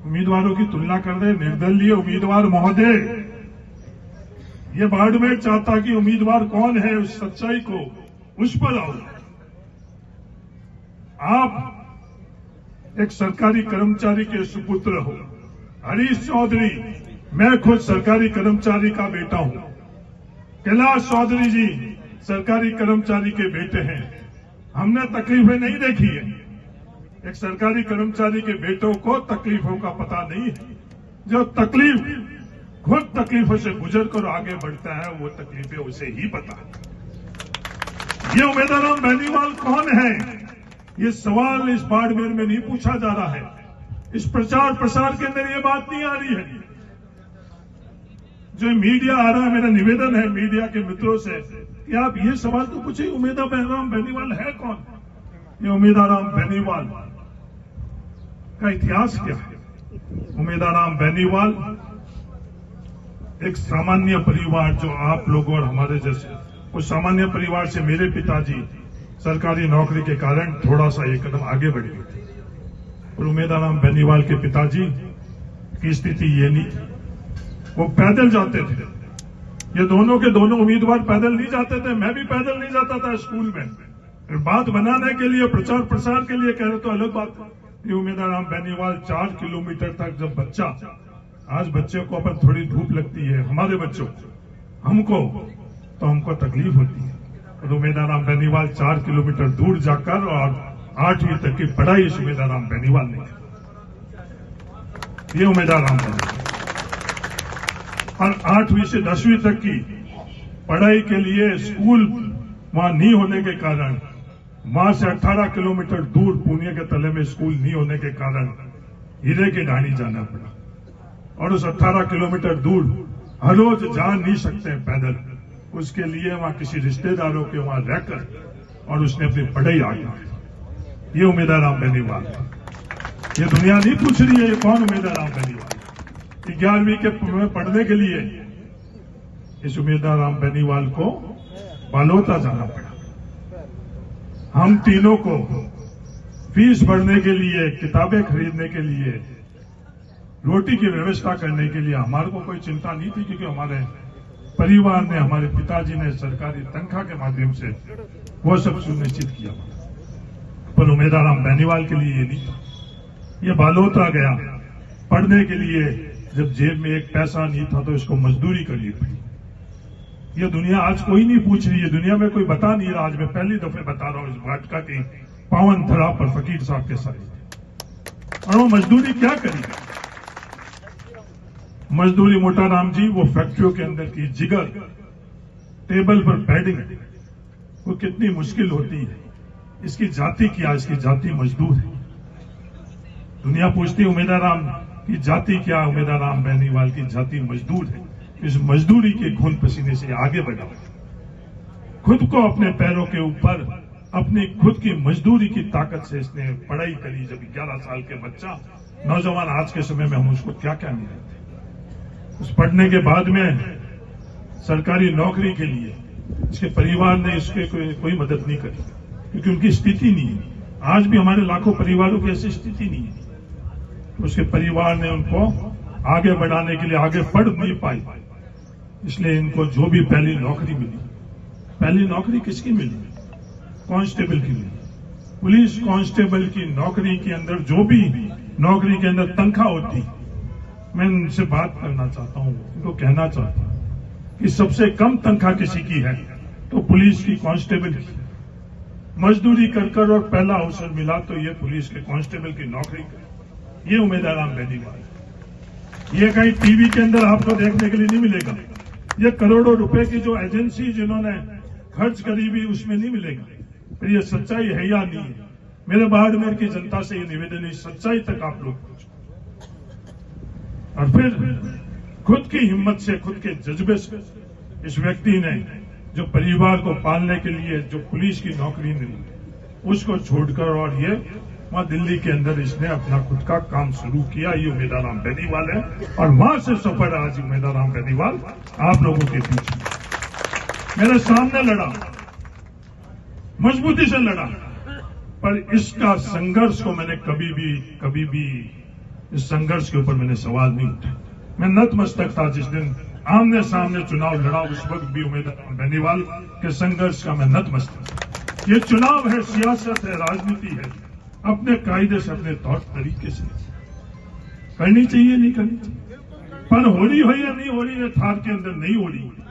उम्मीदवारों की तुलना कर रहे निर्दलीय उम्मीदवार महोदय। ये बाड़मेर चाहता कि उम्मीदवार कौन है उस सच्चाई को उस पर आओ। आप एक सरकारी कर्मचारी के सुपुत्र हो। हरीश चौधरी, मैं खुद सरकारी कर्मचारी का बेटा हूं। कैलाश चौधरी जी सरकारी कर्मचारी के बेटे हैं। हमने तकलीफें नहीं देखी है। एक सरकारी कर्मचारी के बेटों को तकलीफों का पता नहीं है। जो खुद तकलीफों से गुजर कर आगे बढ़ता है वो तकलीफें उसे ही पता है। ये उम्मीदवार बेनीवाल कौन है, ये सवाल इस बाड़मेर में नहीं पूछा जा रहा है। इस प्रचार प्रसार के अंदर ये बात नहीं आ रही है। जो मीडिया आ रहा है, मेरा निवेदन है मीडिया के मित्रों से कि आप ये सवाल तो पूछिए, उम्मीदवार बेनीवाल है कौन। ये उम्मीदवार बेनीवाल का इतिहास क्या है। उम्मीदवार बेनीवाल एक सामान्य परिवार, जो आप लोग और हमारे जैसे, उस सामान्य परिवार से मेरे पिताजी सरकारी नौकरी के कारण थोड़ा सा एक कदम आगे बढ़ गए थे। और उम्मीदवार बेनीवाल के पिताजी की स्थिति ये नहीं थी, वो पैदल जाते थे। ये दोनों के दोनों उम्मीदवार पैदल नहीं जाते थे, मैं भी पैदल नहीं जाता था स्कूल में। बात बनाने के लिए, प्रचार प्रसार के लिए कह रहे तो अलग बात। ये उम्मीदवार बेनीवाल 4 किलोमीटर तक जब बच्चा, आज बच्चे को अपन थोड़ी धूप लगती है, हमारे बच्चों हमको तकलीफ होती है। और उम्मीदवार बेनीवाल 4 किलोमीटर दूर जाकर और 8वीं तक की पढ़ाई इस उम्मीदवार बेनीवाल ने की। ये उम्मीदवार बेनीवाल और 8वीं से 10वीं तक की पढ़ाई के लिए स्कूल वहां नहीं होने के कारण, वहां से 18 किलोमीटर दूर पुणे के तले में स्कूल नहीं होने के कारण हीरे के ढाणी जाना पड़ा। और उस 18 किलोमीटर दूर हर रोज जा नहीं सकते पैदल, उसके लिए वहां किसी रिश्तेदारों के वहां रहकर और उसने अपनी पढ़ाई आगे की। ये उम्मीदवार बेनीवाल। ये दुनिया नहीं पूछ रही है ये कौन उम्मीदवार बेनीवाल। 11वीं के पढ़ने के लिए इस उम्मीदवार बेनीवाल को बालोता जाना पड़ा। हम तीनों को फीस भरने के लिए, किताबें खरीदने के लिए, रोटी की व्यवस्था करने के लिए हमारे को कोई चिंता नहीं थी, क्योंकि हमारे परिवार ने, हमारे पिताजी ने सरकारी तनख्वाह के माध्यम से वो सब सुनिश्चित किया। पर उम्मीदवार बेनीवाल के लिए ये नहीं था। ये बालोतरा गया पढ़ने के लिए, जब जेब में एक पैसा नहीं था तो इसको मजदूरी करनी पड़ी। ये दुनिया आज कोई नहीं पूछ रही है, दुनिया में कोई बता नहीं रहा। आज मैं पहली दफे बता रहा हूं इस भाटका की पावन धरा पर फकीर साहब के साथ। और वो मजदूरी क्या करी? मजदूरी मोटा राम जी वो फैक्ट्रियों के अंदर की जिगर, टेबल पर बैठिंग, वो कितनी मुश्किल होती है। इसकी जाति क्या? इसकी जाति मजदूर है। दुनिया पूछती है उम्मीदवार की जाति क्या? उम्मीदवार बेनीवाल की जाति मजदूर है। इस मजदूरी के खून पसीने से आगे बढ़ा, खुद को अपने पैरों के ऊपर, अपनी खुद की मजदूरी की ताकत से इसने पढ़ाई करी। जब 11 साल के बच्चा, नौजवान, आज के समय में हम उसको क्या क्या नहीं रहते। उस पढ़ने के बाद में सरकारी नौकरी के लिए इसके परिवार ने इसके कोई मदद नहीं करी, क्योंकि उनकी स्थिति नहीं है। आज भी हमारे लाखों परिवारों की ऐसी स्थिति नहीं है। तो उसके परिवार ने उनको आगे बढ़ाने के लिए आगे बढ़ नहीं पाई, इसलिए इनको जो भी पहली नौकरी मिली, पहली नौकरी किसकी मिली? कांस्टेबल की मिली। पुलिस कांस्टेबल की नौकरी के अंदर जो भी नौकरी के अंदर तनख्वाह होती, मैं इनसे बात करना चाहता हूं, इनको कहना चाहता हूं कि सबसे कम तनख्वाह किसी की है तो पुलिस की, कांस्टेबल की। मजदूरी कर और पहला अवसर मिला तो ये पुलिस के कांस्टेबल की नौकरी कर। ये उम्मीदवार बेनीवाल। ये कहीं टीवी के अंदर आपको देखने के लिए नहीं मिलेगा। ये करोड़ों रुपए की जो एजेंसी जिन्होंने खर्च करी भी उसमें नहीं मिलेगा। फिर ये सच्चाई है या नहीं है? मेरे बाड़मेर की जनता से ये निवेदन है, सच्चाई तक आप लोग पहुंचो। और फिर खुद की हिम्मत से, खुद के जज्बे से इस व्यक्ति ने जो परिवार को पालने के लिए जो पुलिस की नौकरी मिली उसको छोड़कर और ये वहां दिल्ली के अंदर इसने अपना खुद का काम शुरू किया। ये उम्मीदवार बेनीवाल है और वहां से सफर आज उम्मीदवार बेनीवाल आप लोगों के पीछे मेरे सामने लड़ा, मजबूती से लड़ा, पर इसका संघर्ष को मैंने कभी भी इस संघर्ष के ऊपर मैंने सवाल नहीं उठाया। मैं नतमस्तक था जिस दिन आमने सामने चुनाव लड़ा, उस वक्त भी उम्मीदवार बेनीवाल के संघर्ष का मैं नतमस्तक। ये चुनाव है, सियासत है, राजनीति है, अपने कायदे से, अपने तौर तरीके से करनी चाहिए, नहीं करनी चाहिए। पर हो रही हो या नहीं हो रही है, थार के अंदर नहीं हो रही है।